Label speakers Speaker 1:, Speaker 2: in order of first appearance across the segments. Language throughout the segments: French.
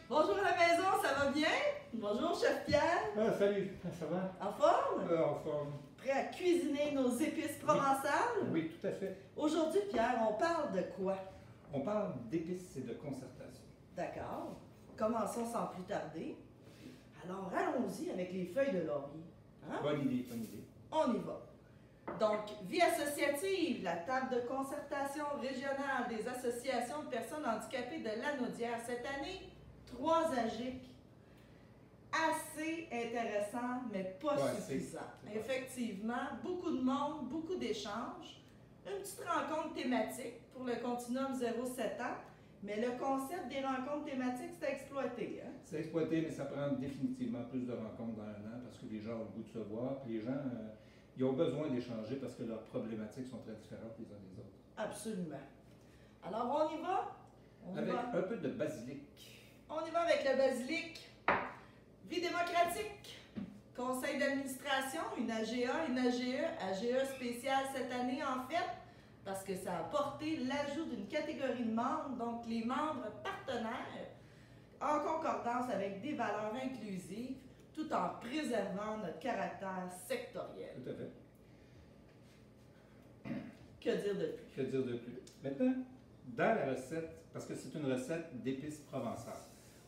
Speaker 1: Bonjour à la maison, ça va bien? Bonjour, chef Pierre.
Speaker 2: Ah, salut, ça va?
Speaker 1: En forme?
Speaker 2: En forme.
Speaker 1: Prêt à cuisiner nos épices provençales?
Speaker 2: Oui, tout à fait.
Speaker 1: Aujourd'hui, Pierre, on parle de quoi?
Speaker 2: On parle d'épices et de concertation.
Speaker 1: D'accord. Commençons sans plus tarder. Alors, allons-y avec les feuilles de laurier. Hein?
Speaker 2: Bonne idée, bonne idée.
Speaker 1: On y va. Donc, vie associative, la table de concertation régionale des associations de personnes handicapées de Lanaudière. Cette année, 3 AGIC. Assez intéressant, mais pas suffisant. Effectivement, beaucoup de monde, beaucoup d'échanges. Une petite rencontre thématique pour le Continuum 0-7 ans. Mais le concept des rencontres thématiques, c'est exploité. Hein?
Speaker 2: C'est exploité, mais ça prend définitivement plus de rencontres dans un an parce que les gens ont le goût de se voir. Puis les gens, ils ont besoin d'échanger parce que leurs problématiques sont très différentes les uns des autres.
Speaker 1: Absolument. Alors, on y va?
Speaker 2: Avec un peu de basilic.
Speaker 1: On y va avec le basilic. Vie démocratique. Conseil d'administration, une AGA, une AGE, AGE spéciale cette année en fait, parce que ça a porté l'ajout d'une catégorie de membres, donc les membres partenaires, en concordance avec des valeurs inclusives, tout en préservant notre caractère sectoriel.
Speaker 2: Tout à fait.
Speaker 1: Que dire de plus?
Speaker 2: Que dire de plus? Maintenant, dans la recette, parce que c'est une recette d'épices provençales,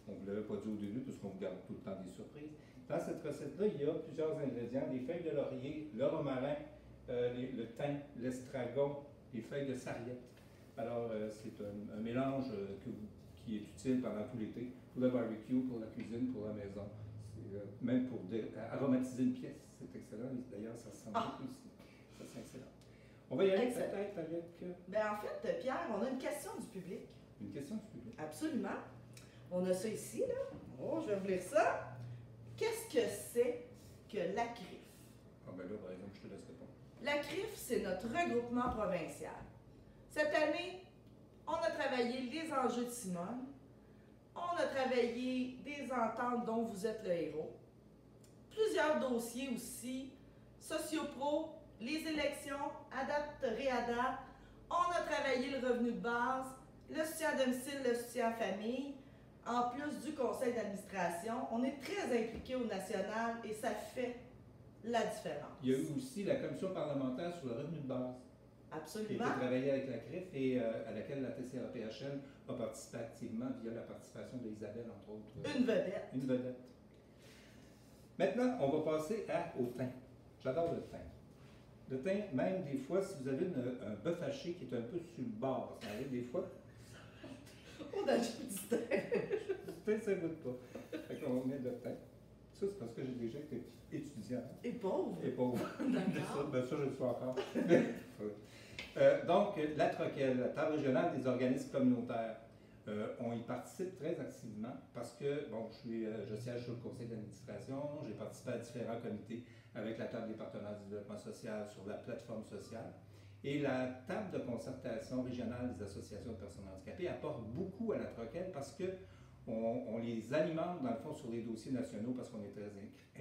Speaker 2: on ne vous l'avait pas dit au début, parce qu'on vous garde tout le temps des surprises. Dans cette recette-là, il y a plusieurs ingrédients, des feuilles de laurier, le romarin, le thym, l'estragon, les feuilles de sarriette. Alors, c'est un mélange qui est utile pendant tout l'été, pour le barbecue, pour la cuisine, pour la maison. Même pour aromatiser une pièce, c'est excellent. D'ailleurs, ça sent beaucoup ici. Ça, c'est excellent. On va y aller peut-être avec...
Speaker 1: Bien, en fait, Pierre, on a une question du public.
Speaker 2: Une question du public?
Speaker 1: Absolument. On a ça ici, là. Oh, je vais vous lire ça. Qu'est-ce que c'est que l'ACRIF?
Speaker 2: Ah ben là, par exemple, je te laisse répondre.
Speaker 1: L'ACRIF, c'est notre regroupement provincial. Cette année, on a travaillé les enjeux de Simone. On a travaillé des ententes dont vous êtes le héros. Plusieurs dossiers aussi, sociopro, les élections, adapte, réadapte. On a travaillé le revenu de base, le soutien à domicile, le soutien à famille. En plus du conseil d'administration, on est très impliqué au national et ça fait la différence.
Speaker 2: Il y a eu aussi la commission parlementaire sur le revenu de base.
Speaker 1: Absolument.
Speaker 2: Qui a été travaillée avec la CRIF et à laquelle la TCA-PHL a participé activement via la participation d'Isabelle, entre autres.
Speaker 1: Une vedette.
Speaker 2: Une vedette. Maintenant, on va passer au thym. J'adore le thym. Le thym, même des fois, si vous avez un bœuf haché qui est un peu sur le bord, ça arrive des fois.
Speaker 1: On ajoute du thym.
Speaker 2: Du thym, ça ne goûte pas. Fait qu'on met le thym. Ça, c'est parce que j'ai déjà été étudiant.
Speaker 1: Et pauvre.
Speaker 2: Et pauvre.
Speaker 1: D'accord.
Speaker 2: Ça, je le suis encore. Donc, la TROCEL, la table régionale des organismes communautaires, on y participe très activement parce que, bon, je siège sur le conseil d'administration, j'ai participé à différents comités avec la table des partenaires du développement social sur la plateforme sociale. Et la table de concertation régionale des associations de personnes handicapées apporte beaucoup à la TROCEL parce que on les alimente, dans le fond, sur les dossiers nationaux parce qu'on est très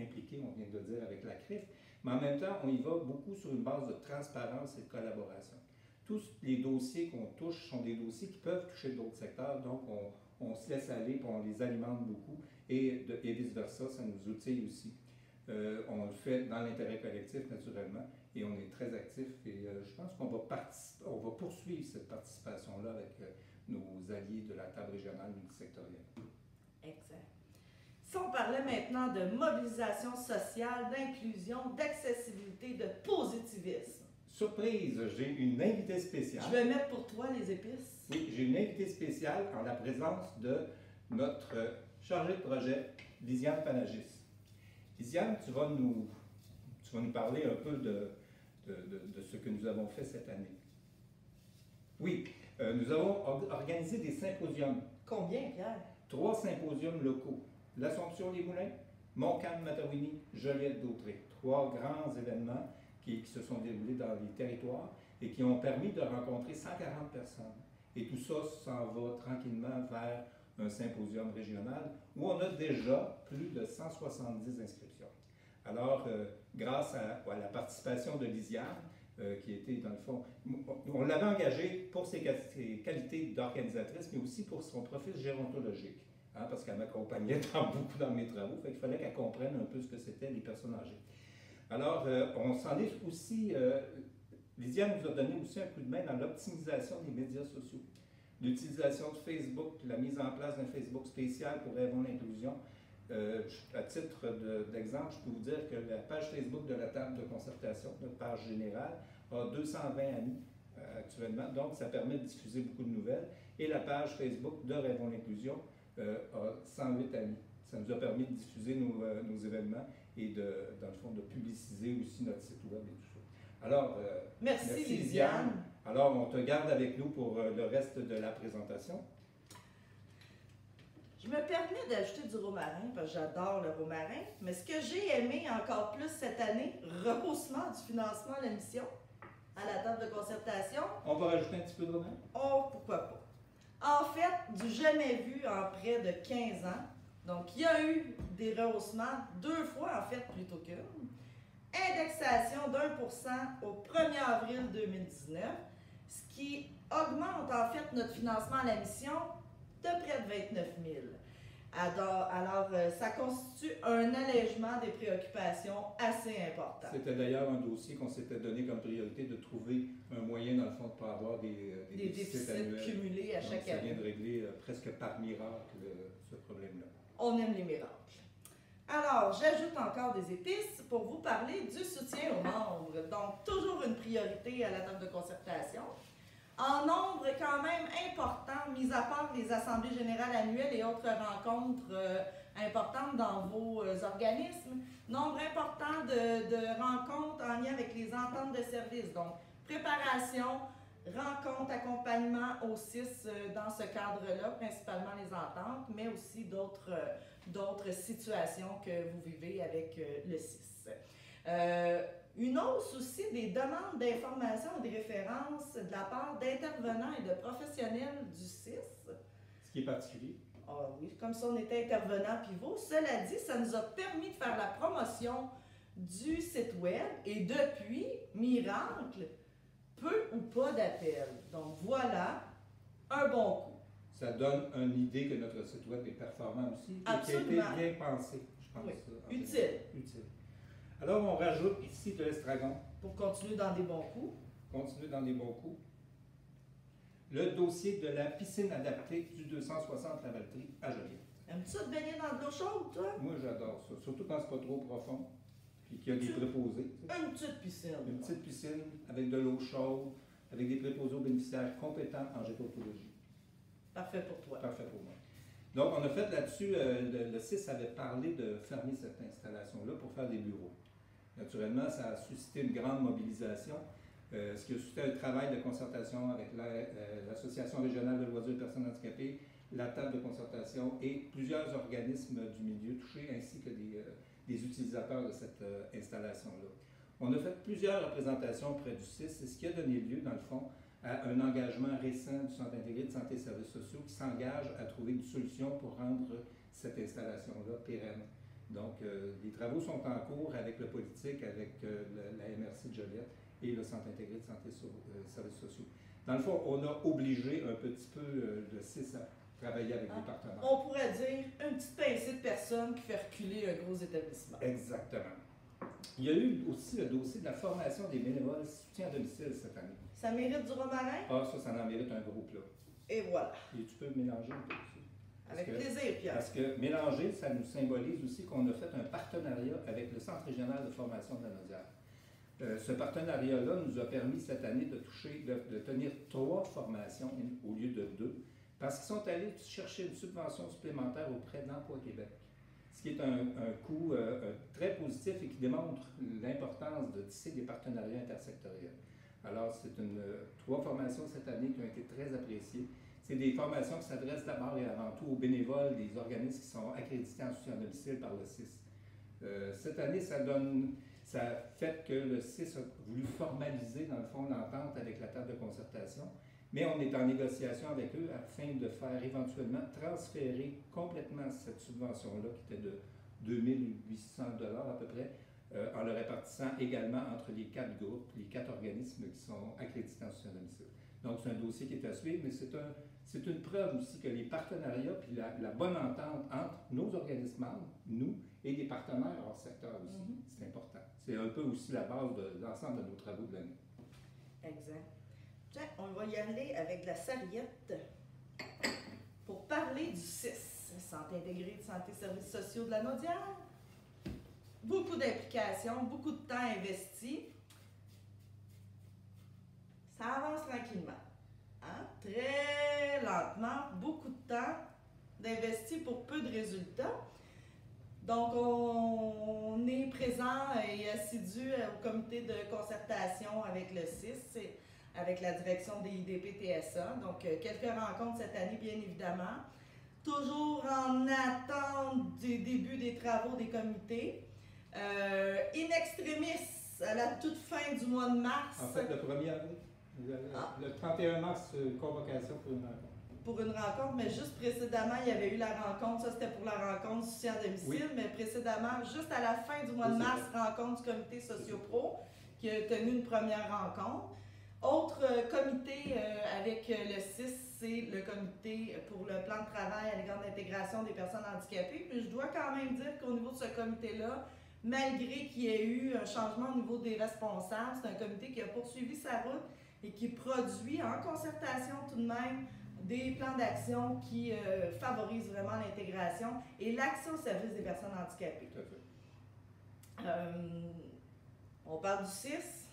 Speaker 2: impliqués, on vient de le dire, avec la CRIF, mais en même temps, on y va beaucoup sur une base de transparence et de collaboration. Tous les dossiers qu'on touche sont des dossiers qui peuvent toucher d'autres secteurs, donc on se laisse aller et on les alimente beaucoup, et vice-versa, ça nous outille aussi. On le fait dans l'intérêt collectif, naturellement, et on est très actifs, et je pense qu'on va poursuivre cette participation-là avec nos alliés de la table régionale multisectorielle.
Speaker 1: Exact. Si on parlait maintenant de mobilisation sociale, d'inclusion, d'accessibilité, de positivisme.
Speaker 2: Surprise, j'ai une invitée spéciale.
Speaker 1: Je vais mettre pour toi les épices.
Speaker 2: Oui, j'ai une invitée spéciale en la présence de notre chargée de projet, Lisiane Panagis. Lisiane, tu vas nous parler un peu de ce que nous avons fait cette année. Oui, nous avons organisé des symposiums.
Speaker 1: Combien, Pierre?
Speaker 2: 3 symposiums locaux. L'Assomption-les-Moulins, Montcalm-Matawini, Joliette-Dautré. 3 grands événements qui se sont déroulés dans les territoires et qui ont permis de rencontrer 140 personnes. Et tout ça s'en va tranquillement vers un symposium régional où on a déjà plus de 170 inscriptions. Alors, grâce à la participation de Lisiane, qui était, dans le fond, on l'avait engagée pour ses qualités d'organisatrice, mais aussi pour son profil gérontologique, hein, parce qu'elle m'accompagnait beaucoup dans mes travaux, fait qu'il fallait qu'elle comprenne un peu ce que c'était les personnes âgées. Alors, on s'en est aussi, Lysiane nous a donné aussi un coup de main dans l'optimisation des médias sociaux. L'utilisation de Facebook, la mise en place d'un Facebook spécial pour Rêvons l'inclusion. À titre d'exemple, je peux vous dire que la page Facebook de la table de concertation, notre page générale, a 220 amis actuellement, donc ça permet de diffuser beaucoup de nouvelles. Et la page Facebook de Rêvons l'inclusion a 108 amis. Ça nous a permis de diffuser nos événements et dans le fond, de publiciser aussi notre site web et tout ça. Alors,
Speaker 1: merci Lysiane.
Speaker 2: Alors, on te garde avec nous pour le reste de la présentation.
Speaker 1: Je me permets d'ajouter du romarin, parce que j'adore le romarin, mais ce que j'ai aimé encore plus cette année, rehaussement du financement à la mission, à la table de concertation.
Speaker 2: On va rajouter un petit peu de romarin?
Speaker 1: Oh, pourquoi pas. En fait, du jamais vu en près de 15 ans. Donc, il y a eu des rehaussements 2 fois, en fait, plutôt qu'une. Indexation d'1% au 1er avril 2019, ce qui augmente, en fait, notre financement à la mission de près de 29 000. Alors, ça constitue un allègement des préoccupations assez important.
Speaker 2: C'était d'ailleurs un dossier qu'on s'était donné comme priorité de trouver un moyen, dans le fond, de ne pas avoir des
Speaker 1: déficits
Speaker 2: annuels
Speaker 1: cumulés à chaque année.
Speaker 2: Ça vient de régler presque par miracle ce problème-là.
Speaker 1: On aime les miracles. Alors, j'ajoute encore des épices pour vous parler du soutien aux membres. Donc, toujours une priorité à la table de concertation. En nombre quand même important, mis à part les assemblées générales annuelles et autres rencontres importantes dans vos organismes, nombre important de rencontres en lien avec les ententes de services. Donc, préparation, rencontres, accompagnement au CIS dans ce cadre-là, principalement les ententes, mais aussi d'autres situations que vous vivez avec le CIS. Une hausse aussi des demandes d'informations et des références de la part d'intervenants et de professionnels du CIS.
Speaker 2: Ce qui est particulier.
Speaker 1: Ah oui, comme si on était intervenant pivot. Cela dit, ça nous a permis de faire la promotion du site web et depuis, miracle, peu ou pas d'appels. Donc voilà, un bon coup.
Speaker 2: Ça donne une idée que notre site web est performant aussi.
Speaker 1: Absolument.
Speaker 2: Et qui a été bien pensé, je pense.
Speaker 1: Oui, utile.
Speaker 2: Alors, on rajoute ici de l'estragon.
Speaker 1: Pour continuer dans des bons coups.
Speaker 2: Continuer dans des bons coups. Le dossier de la piscine adaptée du 260 Lavaltrie à Joliette.
Speaker 1: Aimes-tu ça de baigner dans de l'eau chaude, toi?
Speaker 2: Moi, j'adore ça. Surtout quand c'est pas trop profond. Puis qu'il y a des préposés.
Speaker 1: Une petite piscine.
Speaker 2: Une petite piscine avec de l'eau chaude, avec des préposés aux bénéficiaires compétents en gérontologie.
Speaker 1: Parfait pour toi.
Speaker 2: Parfait pour moi. Donc, on a fait là-dessus, le CIS avait parlé de fermer cette installation-là pour faire des bureaux. Naturellement, ça a suscité une grande mobilisation, ce qui a suscité un travail de concertation avec l'Association régionale de loisirs des personnes handicapées, la table de concertation et plusieurs organismes du milieu touchés, ainsi que des utilisateurs de cette installation-là. On a fait plusieurs représentations auprès du CIS, et ce qui a donné lieu, dans le fond, à un engagement récent du Centre intégré de santé et services sociaux qui s'engage à trouver une solution pour rendre cette installation-là pérenne. Donc, les travaux sont en cours avec le politique, avec la MRC de Joliette et le Centre intégré de santé et services sociaux. Dans le fond, on a obligé un petit peu le CIS à travailler avec des partenaires.
Speaker 1: On pourrait dire une petite pincée de personnes qui fait reculer un gros établissement.
Speaker 2: Exactement. Il y a eu aussi le dossier de la formation des bénévoles soutien à domicile cette année.
Speaker 1: Ça mérite du romarin?
Speaker 2: Ah, ça en mérite un gros plat.
Speaker 1: Et voilà.
Speaker 2: Et tu peux mélanger un peu aussi.
Speaker 1: Avec plaisir, Pierre.
Speaker 2: Parce que mélanger, ça nous symbolise aussi qu'on a fait un partenariat avec le Centre régional de formation de la Naudière. Ce partenariat-là nous a permis cette année de tenir 3 formations au lieu de 2, parce qu'ils sont allés chercher une subvention supplémentaire auprès d'Emploi Québec. Ce qui est un coût très positif et qui démontre l'importance de tisser des partenariats intersectoriels. Alors, c'est 3 formations cette année qui ont été très appréciées. C'est des formations qui s'adressent d'abord et avant tout aux bénévoles des organismes qui sont accrédités en soutien à domicile par le CIS. Cette année, ça a fait que le CIS a voulu formaliser, dans le fond, l'entente avec la table de concertation, mais on est en négociation avec eux afin de faire éventuellement transférer complètement cette subvention-là, qui était de 2 800 $ à peu près, en le répartissant également entre les 4 groupes, les 4 organismes qui sont accrédités en soutien à domicile. Donc, c'est un dossier qui est à suivre, mais c'est une preuve aussi que les partenariats puis la bonne entente entre nos organismes membres, nous, et les partenaires hors secteur aussi, c'est important. C'est un peu aussi la base de l'ensemble de nos travaux de l'année.
Speaker 1: Exact. Tiens, on va y aller avec la serviette pour parler du CIS, Centre intégré de santé et services sociaux de la Naudière. Beaucoup d'implications, beaucoup de temps investi. Ça avance tranquillement. Hein? Très lentement, beaucoup de temps d'investi pour peu de résultats. Donc, on est présent et assidu au comité de concertation avec le CIS, avec la direction des IDP-TSA. Donc, quelques rencontres cette année, bien évidemment. Toujours en attente du début des travaux des comités. In extremis, à la toute fin du mois de mars.
Speaker 2: En fait, le 1er avril, le 31 mars, convocation pour une rencontre.
Speaker 1: Pour une rencontre, mais juste précédemment, il y avait eu la rencontre, ça c'était pour la rencontre du soutien à domicile, oui. Mais précédemment, juste à la fin du mois de mars, rencontre du comité socio-pro qui a tenu une première rencontre. Autre comité avec le CIS, c'est le comité pour le plan de travail à l'égard de l'intégration des personnes handicapées. Puis je dois quand même dire qu'au niveau de ce comité-là, malgré qu'il y ait eu un changement au niveau des responsables, c'est un comité qui a poursuivi sa route et qui produit en concertation tout de même des plans d'action qui favorisent vraiment l'intégration et l'action au service des personnes handicapées.
Speaker 2: Tout à fait.
Speaker 1: On parle du CIS.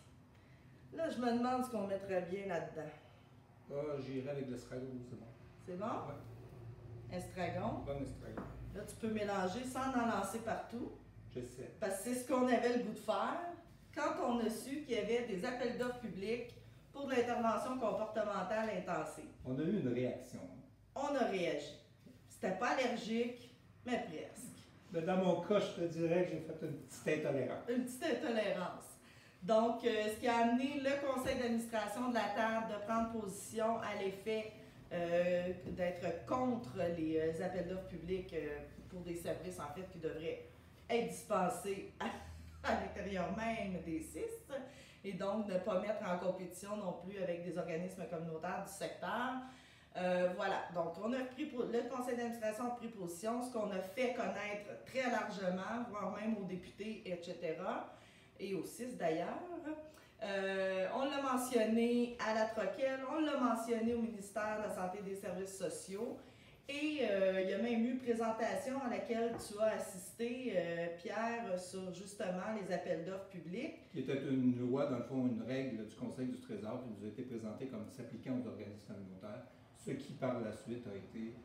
Speaker 1: Là, je me demande ce qu'on mettrait bien là-dedans.
Speaker 2: J'irai avec l'estragon, c'est bon.
Speaker 1: C'est bon?
Speaker 2: Oui.
Speaker 1: Estragon.
Speaker 2: Bon estragon.
Speaker 1: Là, tu peux mélanger sans en lancer partout.
Speaker 2: Je sais.
Speaker 1: Parce que c'est ce qu'on avait le goût de faire quand on a su qu'il y avait des appels d'offres publics pour de l'intervention comportementale intensive.
Speaker 2: On a eu une réaction.
Speaker 1: On a réagi. C'était pas allergique, mais presque.
Speaker 2: Mais dans mon cas, je te dirais que j'ai fait une petite intolérance.
Speaker 1: Une petite intolérance. Donc, ce qui a amené le conseil d'administration de la table de prendre position à l'effet d'être contre les appels d'offres publics pour des services, en fait, qui devraient être dispensés à l'intérieur même des CIS et donc ne pas mettre en compétition non plus avec des organismes communautaires du secteur. Voilà, donc le conseil d'administration a pris position, ce qu'on a fait connaître très largement, voire même aux députés, etc., et au CIS d'ailleurs. On l'a mentionné à la Troquelle, on l'a mentionné au ministère de la Santé et des Services sociaux, et il y a même eu présentation à laquelle tu as assisté, Pierre, sur justement les appels d'offres publics.
Speaker 2: Qui était une loi, dans le fond, une règle du Conseil du Trésor qui nous a été présentée comme s'appliquant aux organismes communautaires, ce qui par la suite a été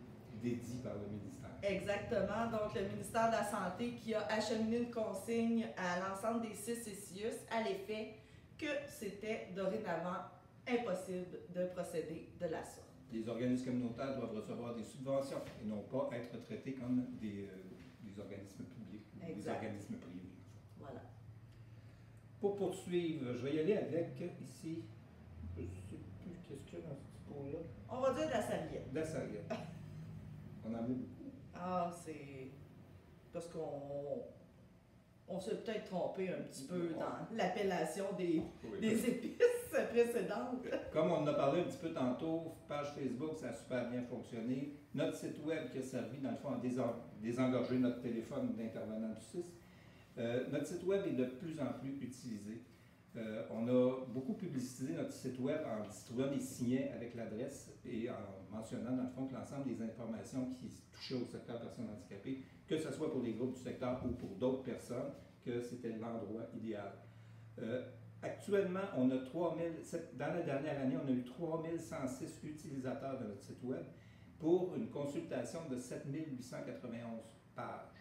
Speaker 2: dédié par le ministère.
Speaker 1: Exactement. Donc, le ministère de la Santé qui a acheminé une consigne à l'ensemble des CIS et CIUS à l'effet que c'était dorénavant impossible de procéder de la sorte.
Speaker 2: Les organismes communautaires doivent recevoir des subventions et non pas être traités comme des organismes publics ou des organismes privés.
Speaker 1: Voilà.
Speaker 2: Pour poursuivre, je vais y aller avec ici, je ne sais plus qu'est-ce qu'il y a dans ce pot-là.
Speaker 1: On va dire de la serviette.
Speaker 2: De la serviette. On en met beaucoup.
Speaker 1: Ah, c'est parce on s'est peut-être trompé un petit peu dans l'appellation des épices précédentes.
Speaker 2: Comme on en a parlé un petit peu tantôt, page Facebook, ça a super bien fonctionné. Notre site web qui a servi, dans le fond, à désengorger notre téléphone d'intervenant du CIS. Notre site web est de plus en plus utilisé. On a beaucoup publicisé notre site web en distribuant des signets avec l'adresse et en mentionnant, dans le fond, que l'ensemble des informations qui touchaient au secteur personnes handicapées, que ce soit pour les groupes du secteur ou pour d'autres personnes, que c'était l'endroit idéal. Actuellement, on a dans la dernière année, on a eu 3106 utilisateurs de notre site web pour une consultation de 7891 pages.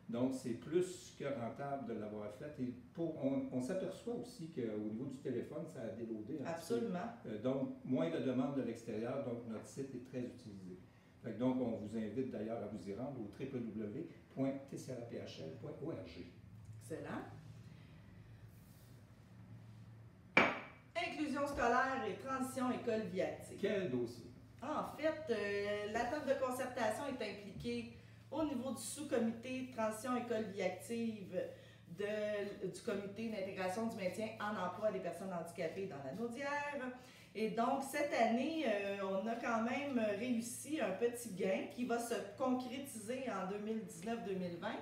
Speaker 2: Donc, c'est plus que rentable de l'avoir fait. Et on s'aperçoit aussi qu'au niveau du téléphone, ça a déloadé.
Speaker 1: Absolument.
Speaker 2: Donc, moins de demandes de l'extérieur, donc notre site est très utilisé. Donc, on vous invite d'ailleurs à vous y rendre au www.tcraphl.org.
Speaker 1: Excellent. Inclusion scolaire et transition école-vie active.
Speaker 2: Quel dossier?
Speaker 1: En fait, la table de concertation est impliquée au niveau du sous-comité Transition École-Vie active du comité d'intégration du maintien en emploi des personnes handicapées dans la Naudière. Et donc, cette année, on a quand même réussi un petit gain qui va se concrétiser en 2019-2020.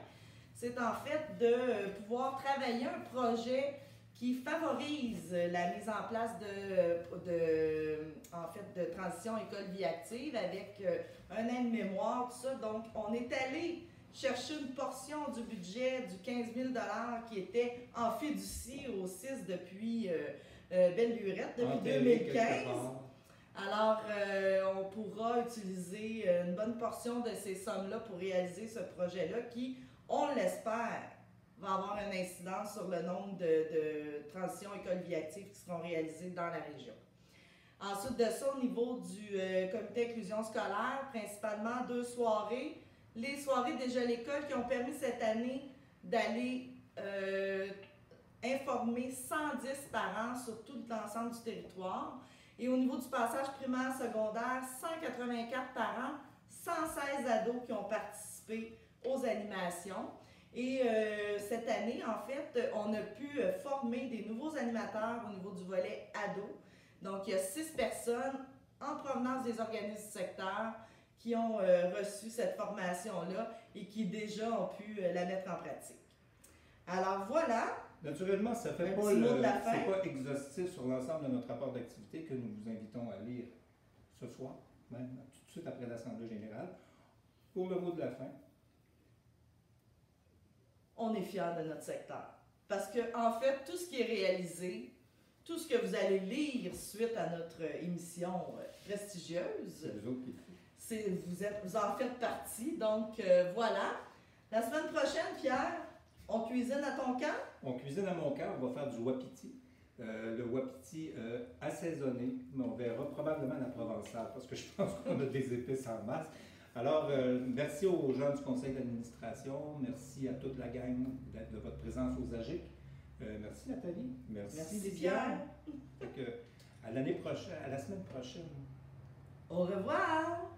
Speaker 1: C'est en fait de pouvoir travailler un projet qui favorise la mise en place de transition école-vie active avec un aide-mémoire, tout ça. Donc, on est allé chercher une portion du budget du 15 000 qui était en fiducie au 6 depuis Belle Lurette, depuis 2015. Alors, on pourra utiliser une bonne portion de ces sommes-là pour réaliser ce projet-là qui, on l'espère, va avoir une incidence sur le nombre de transitions école-vie active qui seront réalisées dans la région. Ensuite de ça, au niveau du comité inclusion scolaire, principalement 2 soirées. Les soirées déjà à l'école qui ont permis cette année d'aller informer 110 parents sur tout l'ensemble du territoire. Et au niveau du passage primaire-secondaire, 184 parents, 116 ados qui ont participé aux animations. Et cette année, en fait, on a pu former des nouveaux animateurs au niveau du volet ados. Donc, il y a 6 personnes en provenance des organismes du secteur qui ont reçu cette formation-là et qui déjà ont pu la mettre en pratique. Alors voilà.
Speaker 2: Naturellement, ça ne fait pas exhaustif sur l'ensemble de notre rapport d'activité que nous vous invitons à lire ce soir, même tout de suite après l'Assemblée générale. Pour le mot de la fin.
Speaker 1: On est fiers de notre secteur. Parce que, en fait, tout ce qui est réalisé, tout ce que vous allez lire suite à notre émission prestigieuse,
Speaker 2: c'est vous autres qui
Speaker 1: vous en faites partie. Donc, voilà. La semaine prochaine, Pierre, on cuisine à ton camp?
Speaker 2: On cuisine à mon camp, on va faire du wapiti. Le wapiti assaisonné, mais on verra probablement la provençale, parce que je pense qu'on a des épices en masse. Alors, merci aux gens du conseil d'administration, merci à toute la gang de votre présence aux AGIC. Merci Nathalie.
Speaker 1: Merci Pierre.
Speaker 2: À l'année prochaine, à la semaine prochaine.
Speaker 1: Au revoir.